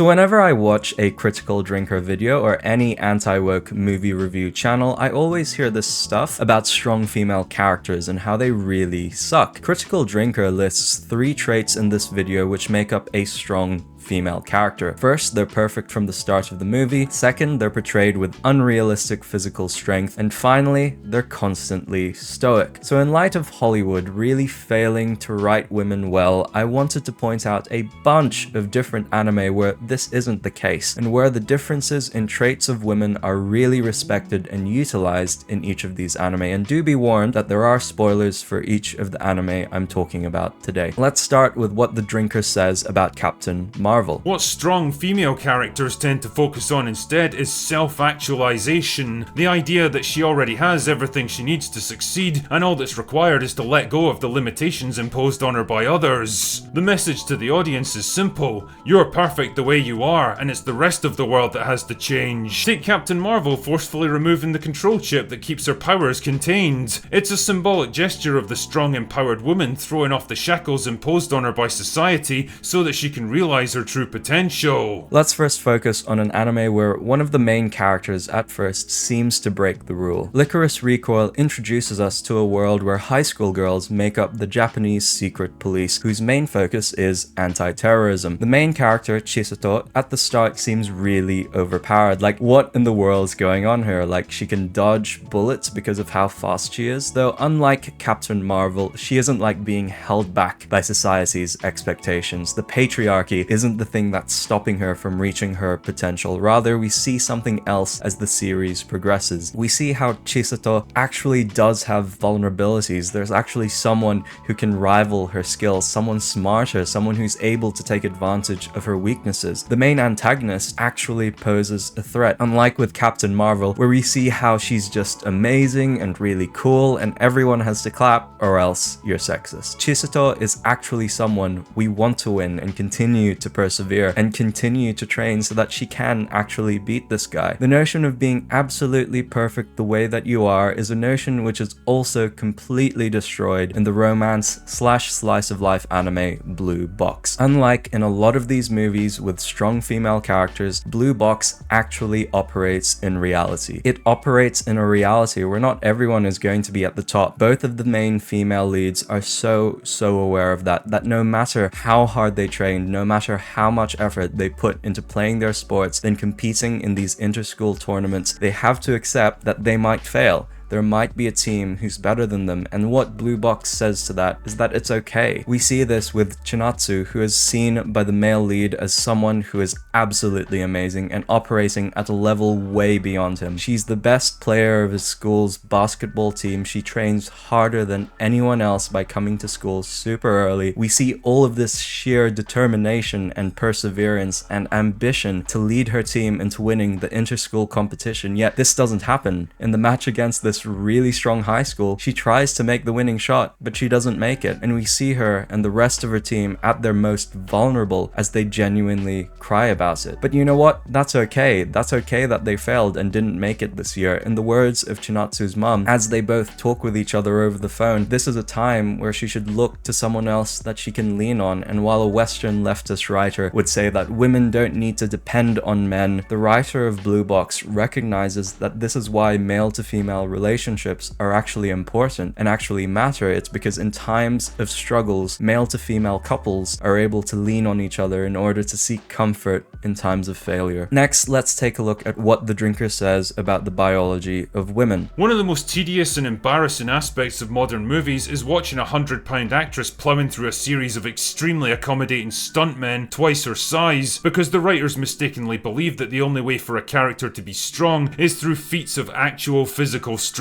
So whenever I watch a Critical Drinker video or any anti-woke movie review channel, I always hear this stuff about strong female characters and how they really suck. Critical Drinker lists 3 traits in this video which make up a strong female character. First, they're perfect from the start of the movie. Second, they're portrayed with unrealistic physical strength. And finally, they're constantly stoic. So in light of Hollywood really failing to write women well, I wanted to point out a bunch of different anime where this isn't the case, and where the differences in traits of women are really respected and utilized in each of these anime. And do be warned that there are spoilers for each of the anime I'm talking about today. Let's start with what the drinker says about Captain Marvel. What strong female characters tend to focus on instead is self-actualization. The idea that she already has everything she needs to succeed, and all that's required is to let go of the limitations imposed on her by others. The message to the audience is simple: you're perfect the way you are, and it's the rest of the world that has to change. Take Captain Marvel forcefully removing the control chip that keeps her powers contained. It's a symbolic gesture of the strong, empowered woman throwing off the shackles imposed on her by society so that she can realize her true potential. Let's first focus on an anime where one of the main characters at first seems to break the rule. Licorice Recoil introduces us to a world where high school girls make up the Japanese secret police, whose main focus is anti-terrorism. The main character, Chisato, at the start seems really overpowered. Like, what in the world's going on here? Like, she can dodge bullets because of how fast she is, though unlike Captain Marvel, she isn't like being held back by society's expectations. The patriarchy isn't the thing that's stopping her from reaching her potential. Rather, we see something else as the series progresses. We see how Chisato actually does have vulnerabilities. There's actually someone who can rival her skills, someone smarter, someone who's able to take advantage of her weaknesses. The main antagonist actually poses a threat, unlike with Captain Marvel, where we see how she's just amazing and really cool and everyone has to clap or else you're sexist. Chisato is actually someone we want to win and continue to persevere and continue to train so that she can actually beat this guy. The notion of being absolutely perfect the way that you are is a notion which is also completely destroyed in the romance / slice of life anime Blue Box. Unlike in a lot of these movies with strong female characters, Blue Box actually operates in reality. It operates in a reality where not everyone is going to be at the top. Both of the main female leads are so aware of that no matter how hard they train, no matter how much effort they put into playing their sports and competing in these inter-school tournaments, they have to accept that they might fail. There might be a team who's better than them, and what Blue Box says to that is that it's okay. We see this with Chinatsu, who is seen by the male lead as someone who is absolutely amazing and operating at a level way beyond him. She's the best player of his school's basketball team. She trains harder than anyone else by coming to school super early. We see all of this sheer determination and perseverance and ambition to lead her team into winning the inter-school competition, yet this doesn't happen. In the match against this really strong high school, she tries to make the winning shot, but she doesn't make it, and we see her and the rest of her team at their most vulnerable as they genuinely cry about it. But you know what? That's okay. That's okay that they failed and didn't make it this year. In the words of Chinatsu's mum, as they both talk with each other over the phone, this is a time where she should look to someone else that she can lean on. And while a Western leftist writer would say that women don't need to depend on men, the writer of Blue Box recognizes that this is why male to female relationships are actually important and actually matter. It's because in times of struggles, male to female couples are able to lean on each other in order to seek comfort in times of failure. Next, let's take a look at what the drinker says about the biology of women. One of the most tedious and embarrassing aspects of modern movies is watching a 100-pound actress plowing through a series of extremely accommodating stuntmen twice her size, because the writers mistakenly believe that the only way for a character to be strong is through feats of actual physical strength.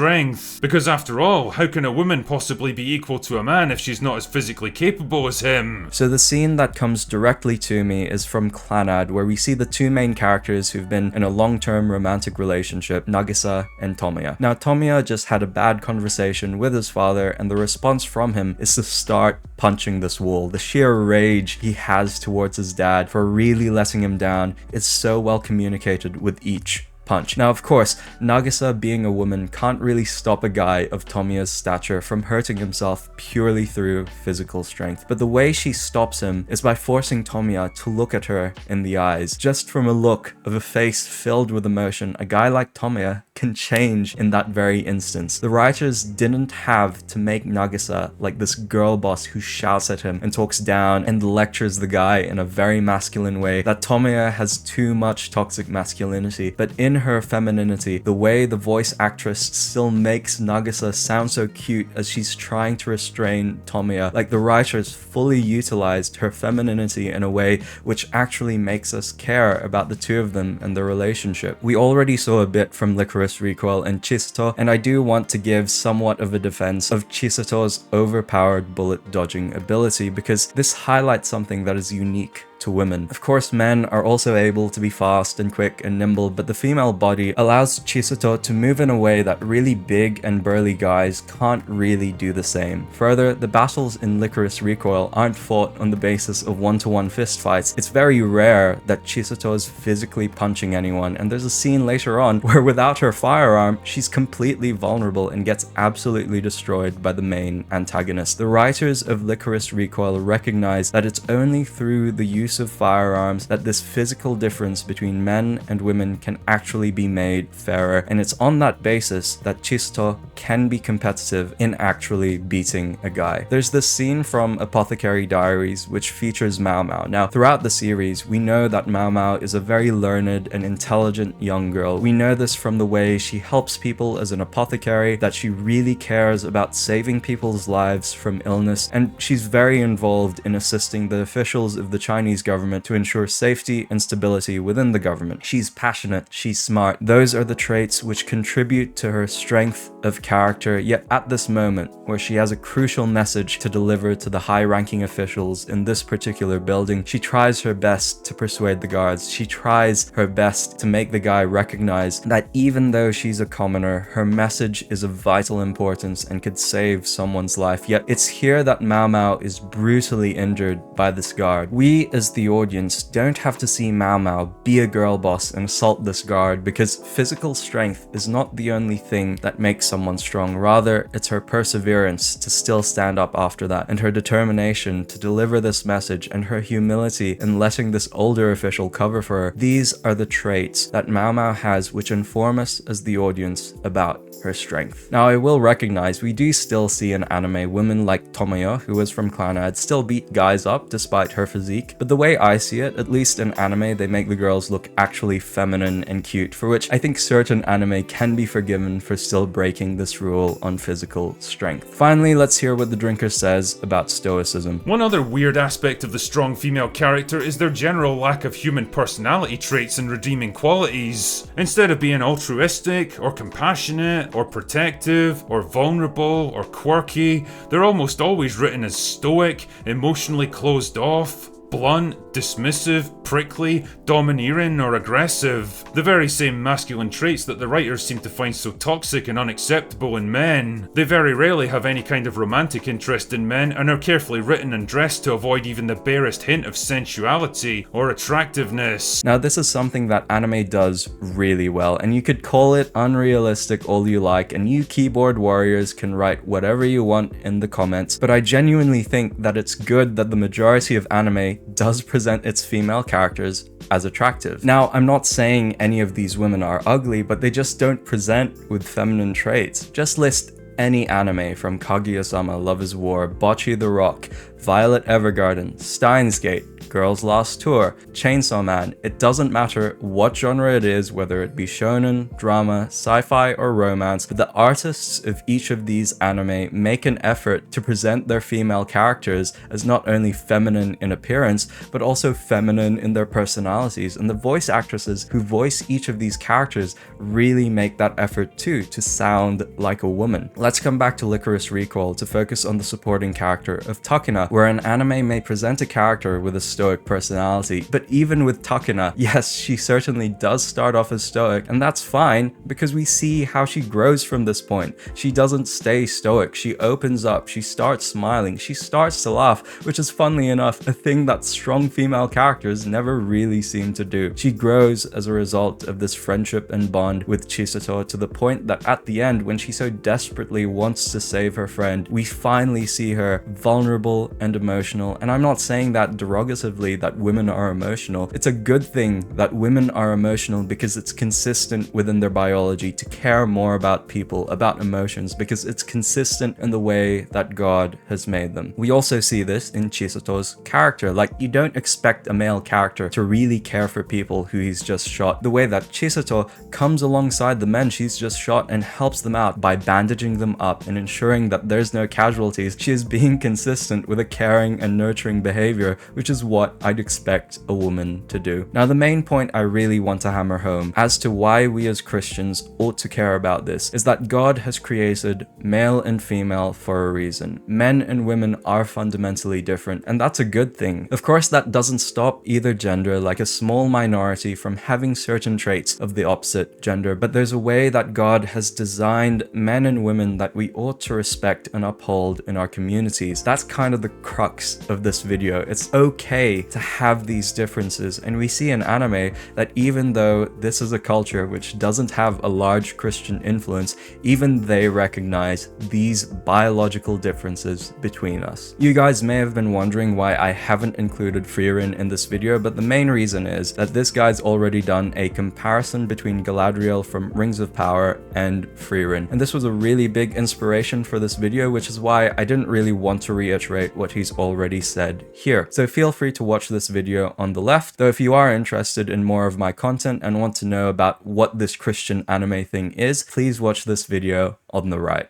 Because after all, how can a woman possibly be equal to a man if she's not as physically capable as him? So the scene that comes directly to me is from Clannad, where we see the two main characters who've been in a long-term romantic relationship, Nagisa and Tomoya. Now Tomoya just had a bad conversation with his father, and the response from him is to start punching this wall. The sheer rage he has towards his dad for really letting him down is so well communicated with each punch. Now, of course, Nagisa being a woman can't really stop a guy of Tomiya's stature from hurting himself purely through physical strength, but the way she stops him is by forcing Tomiya to look at her in the eyes. Just from a look of a face filled with emotion, a guy like Tomiya can change in that very instance. The writers didn't have to make Nagisa like this girl boss who shouts at him and talks down and lectures the guy in a very masculine way, that Tomiya has too much toxic masculinity, but in her femininity, the way the voice actress still makes Nagisa sound so cute as she's trying to restrain Tomiya. Like, the writers fully utilized her femininity in a way which actually makes us care about the two of them and their relationship. We already saw a bit from Licorice Recoil and Chisato, and I do want to give somewhat of a defense of Chisato's overpowered bullet dodging ability, because this highlights something that is unique to women. Of course, men are also able to be fast and quick and nimble, but the female body allows Chisato to move in a way that really big and burly guys can't really do the same. Further, the battles in Licorice Recoil aren't fought on the basis of one-to-one fistfights. It's very rare that Chisato is physically punching anyone, and there's a scene later on where without her firearm, she's completely vulnerable and gets absolutely destroyed by the main antagonist. The writers of Licorice Recoil recognize that it's only through the use of firearms that this physical difference between men and women can actually be made fairer, and it's on that basis that Chisato can be competitive in actually beating a guy. There's this scene from Apothecary Diaries which features Mao Mao. Now, throughout the series, we know that Mao Mao is a very learned and intelligent young girl. We know this from the way she helps people as an apothecary, that she really cares about saving people's lives from illness, and she's very involved in assisting the officials of the Chinese government to ensure safety and stability within the government. She's passionate, she's smart. Those are the traits which contribute to her strength of character, yet at this moment, where she has a crucial message to deliver to the high-ranking officials in this particular building, she tries her best to persuade the guards. She tries her best to make the guy recognize that even though she's a commoner, her message is of vital importance and could save someone's life. Yet it's here that Mao Mao is brutally injured by this guard. We, as the audience, don't have to see Mao Mao be a girl boss and assault this guard, because physical strength is not the only thing that makes someone strong. Rather, it's her perseverance to still stand up after that, and her determination to deliver this message, and her humility in letting this older official cover for her. These are the traits that Mao Mao has which inform us as the audience about her strength. Now, I will recognize we do still see in anime women like Tomoyo, who was from Clannad, still beat guys up despite her physique, but the way I see it, at least in anime, they make the girls look actually feminine and cute, for which I think certain anime can be forgiven for still breaking this rule on physical strength. Finally, let's hear what the drinker says about stoicism. One other weird aspect of the strong female character is their general lack of human personality traits and redeeming qualities. Instead of being altruistic or compassionate or protective or vulnerable or quirky, they're almost always written as stoic, emotionally closed off, blunt, dismissive, prickly, domineering, or aggressive. The very same masculine traits that the writers seem to find so toxic and unacceptable in men. They very rarely have any kind of romantic interest in men and are carefully written and dressed to avoid even the barest hint of sensuality or attractiveness. Now, this is something that anime does really well, and you could call it unrealistic all you like, and you keyboard warriors can write whatever you want in the comments, but I genuinely think that it's good that the majority of anime does present its female characters as attractive. Now, I'm not saying any of these women are ugly, but they just don't present with feminine traits. Just list any anime from Kaguya-sama, Love is War, Bocce the Rock, Violet Evergarden, Steins Gate, Girls Last Tour, Chainsaw Man. It doesn't matter what genre it is, whether it be shonen, drama, sci-fi, or romance, but the artists of each of these anime make an effort to present their female characters as not only feminine in appearance, but also feminine in their personalities, and the voice actresses who voice each of these characters really make that effort too, to sound like a woman. Let's come back to Licorice Recoil to focus on the supporting character of Takina, where an anime may present a character with a stoic personality. But even with Takina, yes, she certainly does start off as stoic, and that's fine because we see how she grows from this point. She doesn't stay stoic, she opens up, she starts smiling, she starts to laugh, which is funnily enough a thing that strong female characters never really seem to do. She grows as a result of this friendship and bond with Chisato to the point that at the end, when she so desperately wants to save her friend, we finally see her vulnerable and emotional. And I'm not saying that derogatively that women are emotional. It's a good thing that women are emotional because it's consistent within their biology to care more about people, about emotions, because it's consistent in the way that God has made them. We also see this in Chisato's character. Like, you don't expect a male character to really care for people who he's just shot. The way that Chisato comes alongside the men she's just shot and helps them out by bandaging them up and ensuring that there's no casualties. She is being consistent with a caring and nurturing behavior, which is what I'd expect a woman to do. Now, the main point I really want to hammer home as to why we as Christians ought to care about this is that God has created male and female for a reason. Men and women are fundamentally different, and that's a good thing. Of course, that doesn't stop either gender, like a small minority, from having certain traits of the opposite gender, but there's a way that God has designed men and women that we ought to respect and uphold in our communities. That's kind of the crux of this video. It's okay to have these differences, and we see in anime that even though this is a culture which doesn't have a large Christian influence, even they recognize these biological differences between us. You guys may have been wondering why I haven't included Frieren in this video, but the main reason is that this guy's already done a comparison between Galadriel from Rings of Power and Frieren, and this was a really big inspiration for this video, which is why I didn't really want to reiterate what he's already said here. So feel free to watch this video on the left, though if you are interested in more of my content and want to know about what this Christian anime thing is, please watch this video on the right.